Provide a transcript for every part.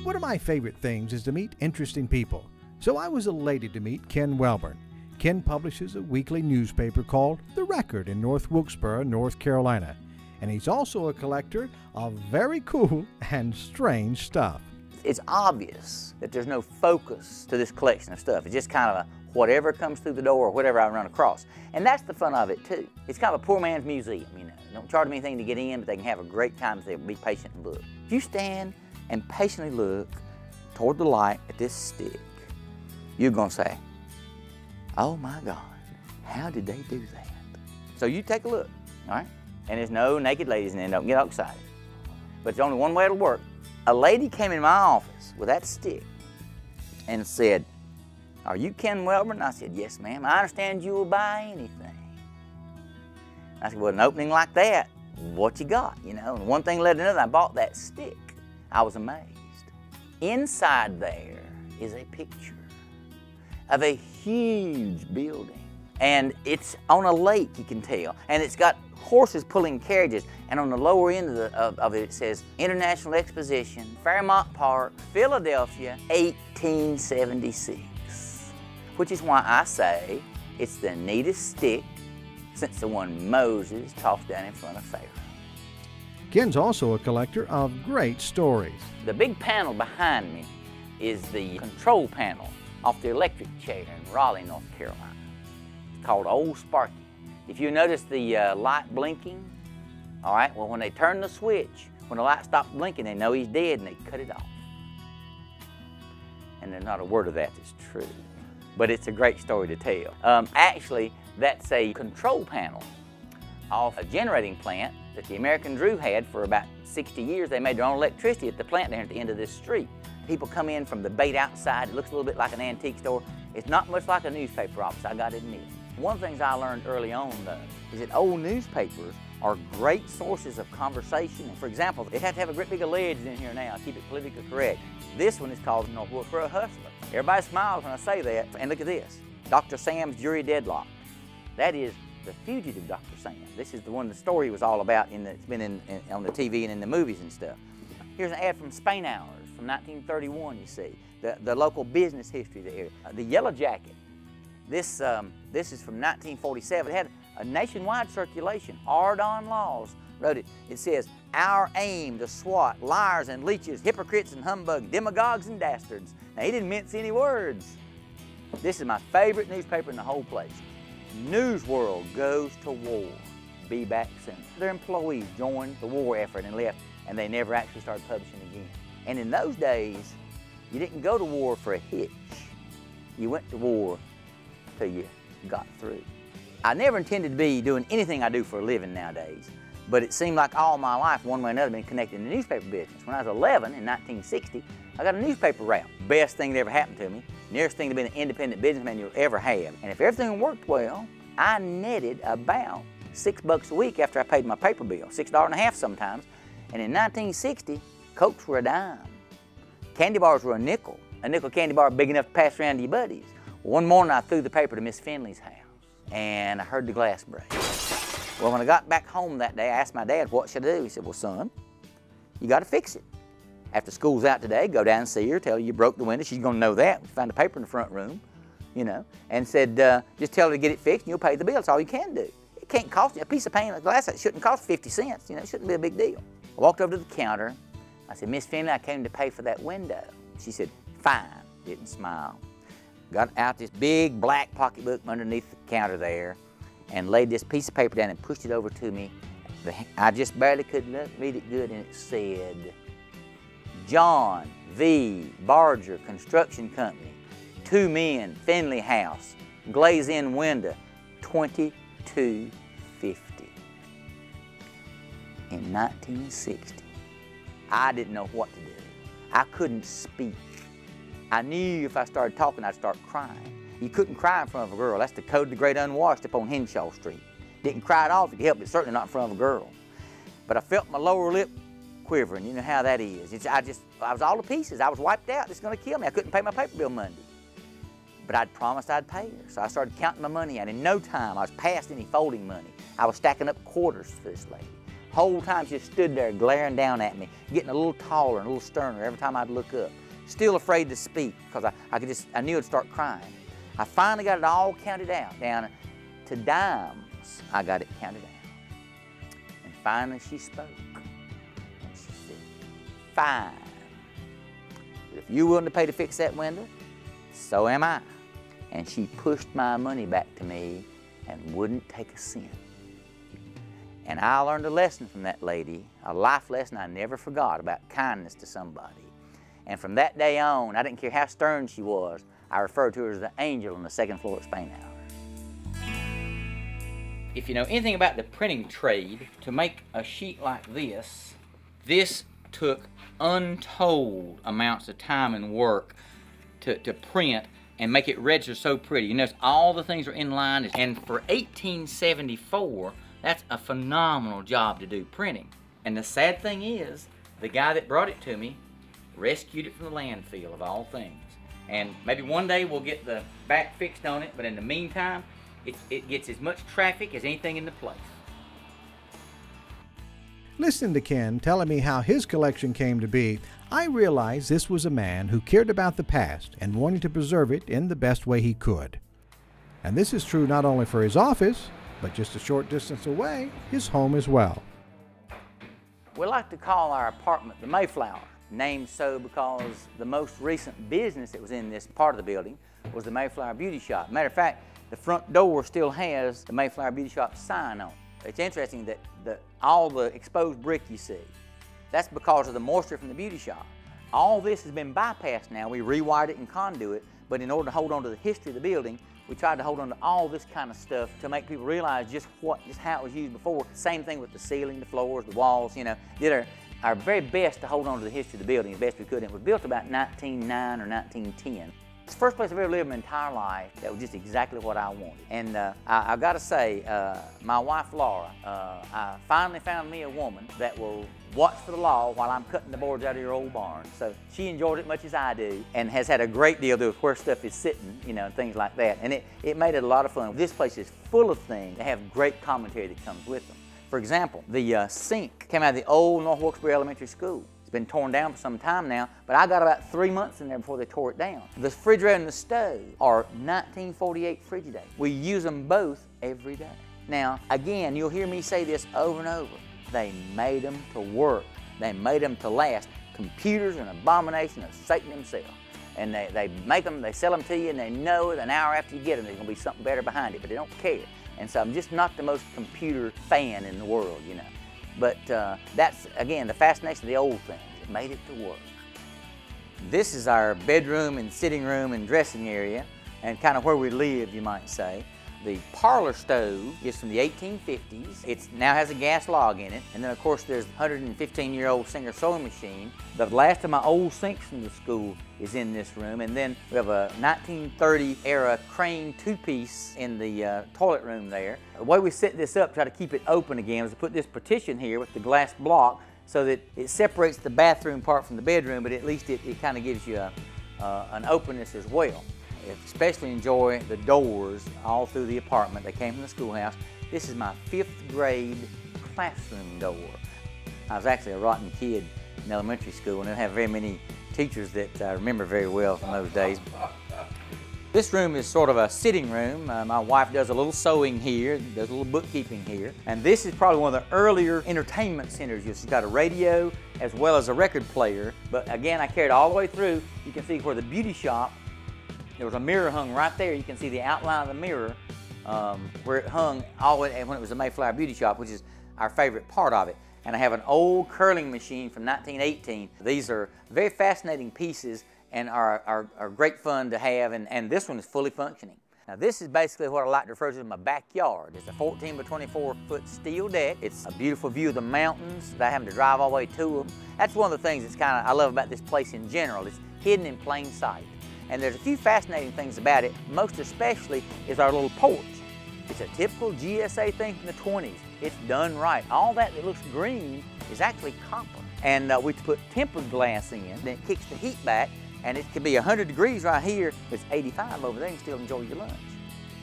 One of my favorite things is to meet interesting people, so I was elated to meet Ken Welborn. Ken publishes a weekly newspaper called The Record in North Wilkesboro, North Carolina, and he's also a collector of very cool and strange stuff. It's obvious that there's no focus to this collection of stuff. It's just kind of a whatever comes through the door or whatever I run across. And that's the fun of it too. It's kind of a poor man's museum, you know. Don't charge them anything to get in, but they can have a great time if they'll be patient and look. If you stand and patiently look toward the light at this stick, you're gonna say, oh my God, how did they do that? So you take a look, all right? And there's no naked ladies in there, don't get all excited. But there's only one way it'll work. A lady came in my office with that stick and said, are you Ken Welborn? I said, yes, ma'am. I understand you will buy anything. I said, well, an opening like that, what you got, you know? And one thing led to another, I bought that stick. I was amazed. Inside there is a picture of a huge building. And it's on a lake, you can tell. And it's got horses pulling carriages. And on the lower end of it, it says, International Exposition, Fairmont Park, Philadelphia, 1876. Which is why I say it's the neatest stick since the one Moses tossed down in front of Pharaoh. Ken's also a collector of great stories. The big panel behind me is the control panel off the electric chair in Raleigh, North Carolina. It's called Old Sparky. If you notice the light blinking, all right, well, when they turn the switch, when the light stops blinking, they know he's dead and they cut it off. And there's not a word of that that's true. But it's a great story to tell. Actually, that's a control panel off a generating plant that the American Drew had for about 60 years. They made their own electricity at the plant there at the end of this street. People come in from the bait outside. It looks a little bit like an antique store. It's not much like a newspaper office, I gotta admit. One of the things I learned early on, though, is that old newspapers are great sources of conversation. For example, they have to have a great big legend in here now, keep it politically correct. This one is called North Wilkesboro Hustler. Everybody smiles when I say that, and look at this. Dr. Sam's Jury Deadlock. That is the fugitive Dr. Sam. This is the one the story was all about, it's been on the TV and in the movies and stuff. Here's an ad from Spain Hours from 1931, you see. The local business history there. The Yellow Jacket. This is from 1947. It had a nationwide circulation. Ardon Laws wrote it. It says, our aim to swat liars and leeches, hypocrites and humbugs, demagogues and dastards. Now, he didn't mince any words. This is my favorite newspaper in the whole place. News World goes to war. Be back soon. Their employees joined the war effort and left, and they never actually started publishing again. And in those days, you didn't go to war for a hitch. You went to war till you got through. I never intended to be doing anything I do for a living nowadays, but it seemed like all my life, one way or another, I've been connected in the newspaper business. When I was 11 in 1960, I got a newspaper route. Best thing that ever happened to me. Nearest thing to being an independent businessman you'll ever have. And if everything worked well, I netted about $6 a week after I paid my paper bill, $6.50 sometimes. And in 1960, Cokes were a dime. Candy bars were a nickel candy bar big enough to pass around to your buddies. One morning I threw the paper to Miss Finley's house, and I heard the glass break. Well, when I got back home that day, I asked my dad, what should I do? He said, well, son, you got to fix it. After school's out today, go down and see her, tell her you broke the window. She's going to know that. Find a paper in the front room, you know, and said, just tell her to get it fixed and you'll pay the bill. That's all you can do. It can't cost you. A piece of pane of glass that shouldn't cost 50 cents. You know, it shouldn't be a big deal. I walked over to the counter. I said, Miss Finley, I came to pay for that window. She said, fine. Didn't smile. Got out this big black pocketbook underneath the counter there and laid this piece of paper down and pushed it over to me. I just barely could read it good, and it said, John V. Barger Construction Company, 2 men, Finley House, glaze-in window, $22.50. In 1960, I didn't know what to do. I couldn't speak. I knew if I started talking, I'd start crying. You couldn't cry in front of a girl. That's the code of the great unwashed up on Henshaw Street. Didn't cry at all if you could help it, certainly not in front of a girl. But I felt my lower lip quivering. You know how that is. I was all to pieces. I was wiped out. It's going to kill me. I couldn't pay my paper bill Monday. But I'd promised I'd pay her. So I started counting my money out. In no time, I was past any folding money. I was stacking up quarters for this lady. Whole time she just stood there glaring down at me, getting a little taller and a little sterner every time I'd look up. Still afraid to speak because I knew I'd start crying. I finally got it all counted out, down to dimes. I got it counted out. And finally she spoke. And she said, "Fine. But if you're willing to pay to fix that window, so am I." And she pushed my money back to me and wouldn't take a cent. And I learned a lesson from that lady, a life lesson I never forgot about kindness to somebody. And from that day on, I didn't care how stern she was, I referred to her as the angel on the second floor at Spain Hour. If you know anything about the printing trade, to make a sheet like this took untold amounts of time and work to print and make it register so pretty. You notice all the things are in line, and for 1874, that's a phenomenal job to do printing. And the sad thing is, the guy that brought it to me rescued it from the landfill of all things. And maybe one day we'll get the back fixed on it, but in the meantime, it gets as much traffic as anything in the place. Listening to Ken telling me how his collection came to be, I realized this was a man who cared about the past and wanted to preserve it in the best way he could. And this is true not only for his office, but just a short distance away, his home as well. We like to call our apartment the Mayflower, named so because the most recent business that was in this part of the building was the Mayflower Beauty Shop. Matter of fact, the front door still has the Mayflower Beauty Shop sign on it. It's interesting that all the exposed brick you see, that's because of the moisture from the beauty shop. All this has been bypassed now. We rewired it in conduit, but in order to hold on to the history of the building, we tried to hold on to all this kind of stuff to make people realize just how it was used before. Same thing with the ceiling, the floors, the walls, you know. Did our very best to hold on to the history of the building as best we could. And it was built about 1909 or 1910. It's the first place I've ever lived my entire life that was just exactly what I wanted. And I've got to say, my wife Laura, I finally found me a woman that will watch for the law while I'm cutting the boards out of your old barn. So she enjoyed it as much as I do and has had a great deal to do with where stuff is sitting, you know, and things like that. And it made it a lot of fun. This place is full of things that have great commentary that comes with them. For example, the sink came out of the old North Wilkesboro Elementary School. It's been torn down for some time now, but I got about 3 months in there before they tore it down. The refrigerator and the stove are 1948 Frigidaire. We use them both every day. Now, again, you'll hear me say this over and over. They made them to work. They made them to last. Computers are an abomination of Satan himself. And they make them, they sell them to you, and they know an hour after you get them, there's going to be something better behind it, but they don't care. And so I'm just not the most computer fan in the world, you know. But that's, again, the fascination of the old things. It made it to work. This is our bedroom and sitting room and dressing area, and kind of where we live, you might say. The parlor stove is from the 1850s. It now has a gas log in it. And then, of course, there's the 115-year-old Singer sewing machine. The last of my old sinks from the school is in this room. And then we have a 1930-era crane two-piece in the toilet room there. The way we set this up, try to keep it open again, is to put this partition here with the glass block so that it separates the bathroom part from the bedroom, but at least it kind of gives you an openness as well. I especially enjoy the doors all through the apartment. They came from the schoolhouse. This is my 5th grade classroom door. I was actually a rotten kid in elementary school and didn't have very many teachers that I remember very well from those days. This room is sort of a sitting room. My wife does a little sewing here, does a little bookkeeping here. And this is probably one of the earlier entertainment centers. She's got a radio as well as a record player. But again, I carried all the way through. You can see where the beauty shop, there was a mirror hung right there. You can see the outline of the mirror where it hung all the way when it was the Mayflower Beauty Shop, which is our favorite part of it. And I have an old curling machine from 1918. These are very fascinating pieces and are great fun to have, and this one is fully functioning. Now this is basically what I like to refer to as my backyard. It's a 14 by 24 foot steel deck. It's a beautiful view of the mountains without having to drive all the way to them. That's one of the things that's I love about this place in general. It's hidden in plain sight. And there's a few fascinating things about it, most especially is our little porch. It's a typical GSA thing from the 20s. It's done right. All that looks green is actually copper. And we put tempered glass in, then it kicks the heat back, and it can be 100 degrees right here, but it's 85 over there, and you still enjoy your lunch.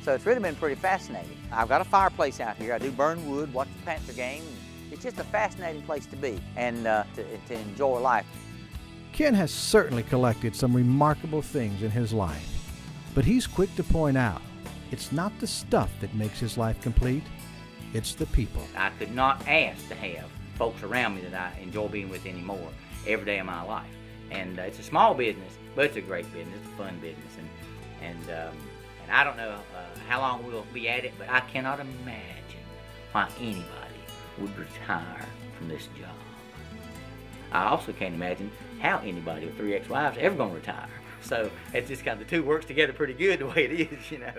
So it's really been pretty fascinating. I've got a fireplace out here. I do burn wood, watch the Panther game, It's just a fascinating place to be and to enjoy life. Ken has certainly collected some remarkable things in his life, but he's quick to point out it's not the stuff that makes his life complete, it's the people. I could not ask to have folks around me that I enjoy being with anymore every day of my life. And it's a small business, but it's a great business, it's a fun business. And I don't know how long we'll be at it, but I cannot imagine why anybody would retire from this job. I also can't imagine how anybody with 3 ex-wives ever gonna retire. So it's just kind of the two works together pretty good the way it is, you know.